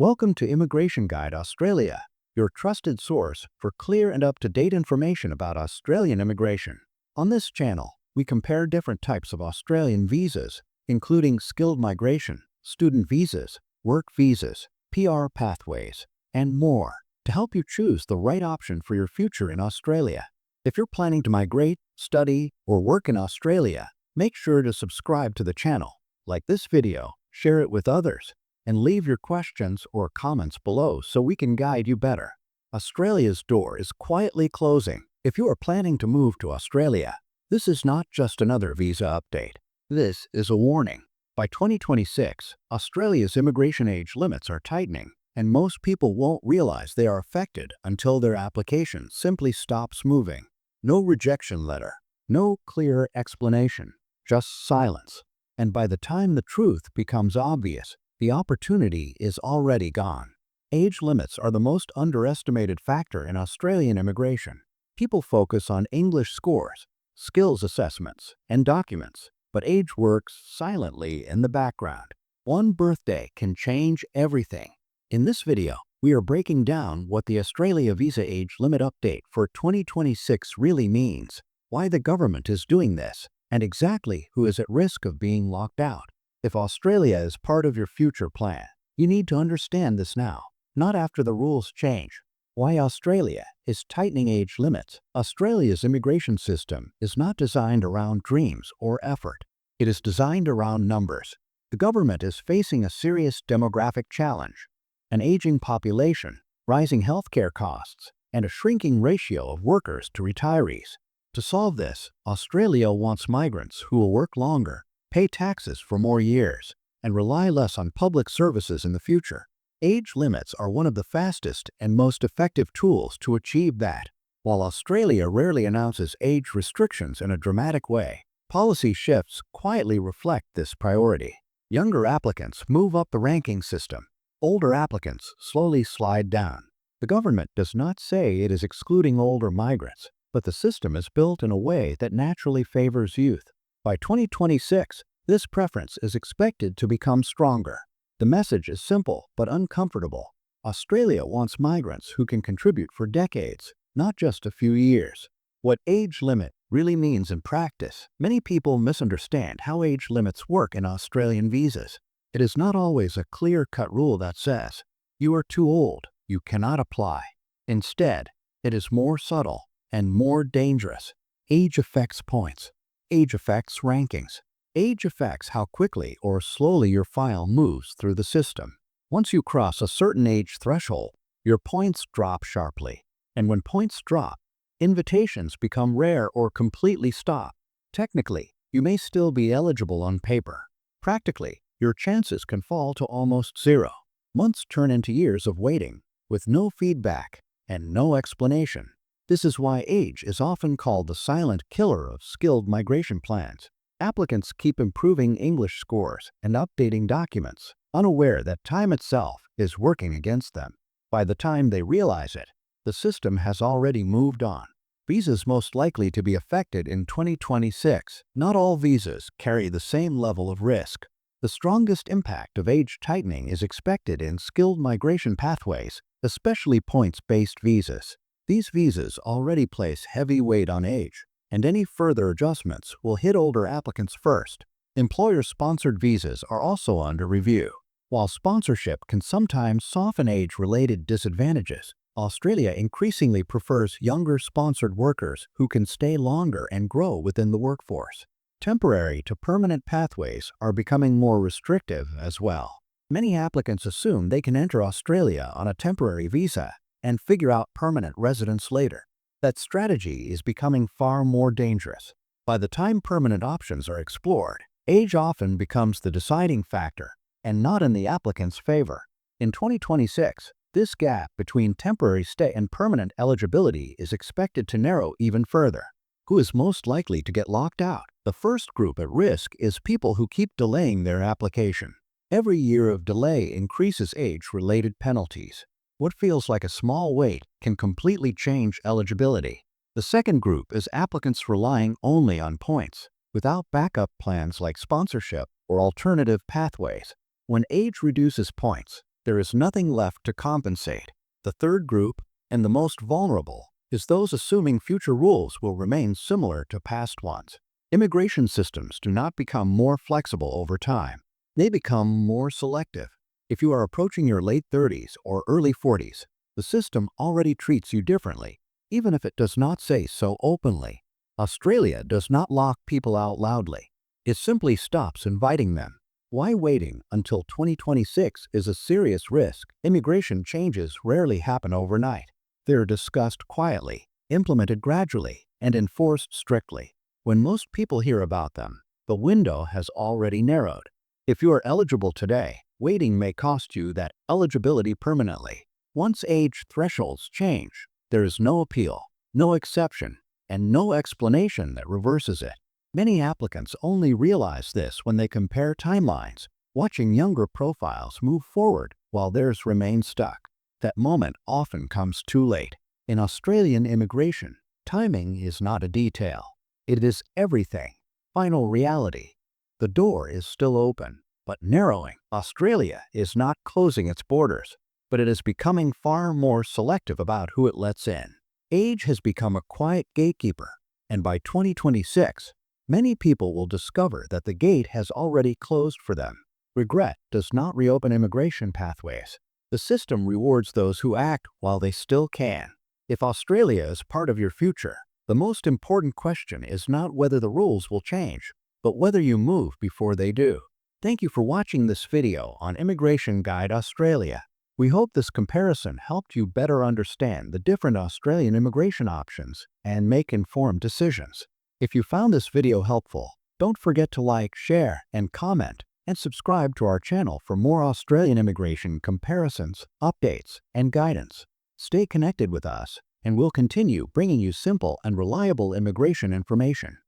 Welcome to Immigration Guide Australia, your trusted source for clear and up-to-date information about Australian immigration. On this channel, we compare different types of Australian visas, including skilled migration, student visas, work visas, PR pathways, and more, to help you choose the right option for your future in Australia. If you're planning to migrate, study, or work in Australia, make sure to subscribe to the channel, like this video, share it with others, and leave your questions or comments below so we can guide you better. Australia's door is quietly closing. If you are planning to move to Australia, this is not just another visa update. This is a warning. By 2026, Australia's immigration age limits are tightening, and most people won't realize they are affected until their application simply stops moving. No rejection letter, no clear explanation, just silence. And by the time the truth becomes obvious, the opportunity is already gone. Age limits are the most underestimated factor in Australian immigration. People focus on English scores, skills assessments, and documents, but age works silently in the background. One birthday can change everything. In this video, we are breaking down what the Australia Visa Age Limit Update for 2026 really means, why the government is doing this, and exactly who is at risk of being locked out. If Australia is part of your future plan, you need to understand this now, not after the rules change. Why Australia is tightening age limits. Australia's immigration system is not designed around dreams or effort. It is designed around numbers. The government is facing a serious demographic challenge: an aging population, rising healthcare costs, and a shrinking ratio of workers to retirees. To solve this, Australia wants migrants who will work longer, pay taxes for more years, and rely less on public services in the future. Age limits are one of the fastest and most effective tools to achieve that. While Australia rarely announces age restrictions in a dramatic way, policy shifts quietly reflect this priority. Younger applicants move up the ranking system. Older applicants slowly slide down. The government does not say it is excluding older migrants, but the system is built in a way that naturally favors youth. By 2026, this preference is expected to become stronger. The message is simple but uncomfortable. Australia wants migrants who can contribute for decades, not just a few years. What age limit really means in practice. Many people misunderstand how age limits work in Australian visas. It is not always a clear-cut rule that says, "You are too old, you cannot apply." Instead, it is more subtle and more dangerous. Age affects points. Age affects rankings. Age affects how quickly or slowly your file moves through the system. Once you cross a certain age threshold, your points drop sharply. And when points drop, invitations become rare or completely stop. Technically, you may still be eligible on paper. Practically, your chances can fall to almost zero. Months turn into years of waiting, with no feedback and no explanation. This is why age is often called the silent killer of skilled migration plans. Applicants keep improving English scores and updating documents, unaware that time itself is working against them. By the time they realize it, the system has already moved on. Visas most likely to be affected in 2026. Not all visas carry the same level of risk. The strongest impact of age tightening is expected in skilled migration pathways, especially points-based visas. These visas already place heavy weight on age, and any further adjustments will hit older applicants first. Employer-sponsored visas are also under review. While sponsorship can sometimes soften age-related disadvantages, Australia increasingly prefers younger sponsored workers who can stay longer and grow within the workforce. Temporary to permanent pathways are becoming more restrictive as well. Many applicants assume they can enter Australia on a temporary visa and figure out permanent residence later. That strategy is becoming far more dangerous. By the time permanent options are explored, age often becomes the deciding factor, and not in the applicant's favor. In 2026, this gap between temporary stay and permanent eligibility is expected to narrow even further. Who is most likely to get locked out? The first group at risk is people who keep delaying their application. Every year of delay increases age-related penalties. What feels like a small wait can completely change eligibility. The second group is applicants relying only on points, without backup plans like sponsorship or alternative pathways. When age reduces points, There is nothing left to compensate. The third group, and the most vulnerable, is those assuming future rules will remain similar to past ones. Immigration systems do not become more flexible over time. They become more selective. If you are approaching your late 30s or early 40s, the system already treats you differently, even if it does not say so openly. Australia does not lock people out loudly. It simply stops inviting them. Why waiting until 2026 is a serious risk? Immigration changes rarely happen overnight. They are discussed quietly, implemented gradually, and enforced strictly. When most people hear about them, the window has already narrowed. If you are eligible today, waiting may cost you that eligibility permanently. Once age thresholds change, there is no appeal, no exception, and no explanation that reverses it. Many applicants only realize this when they compare timelines, watching younger profiles move forward while theirs remain stuck. That moment often comes too late. In Australian immigration, timing is not a detail. It is everything. Final reality. The door is still open, but narrowing. Australia is not closing its borders, but it is becoming far more selective about who it lets in. Age has become a quiet gatekeeper, and by 2026, many people will discover that the gate has already closed for them. Regret does not reopen immigration pathways. The system rewards those who act while they still can. If Australia is part of your future, the most important question is not whether the rules will change, but whether you move before they do. Thank you for watching this video on Immigration Guide Australia. We hope this comparison helped you better understand the different Australian immigration options and make informed decisions. If you found this video helpful, don't forget to like, share, and comment, and subscribe to our channel for more Australian immigration comparisons, updates, and guidance. Stay connected with us, and we'll continue bringing you simple and reliable immigration information.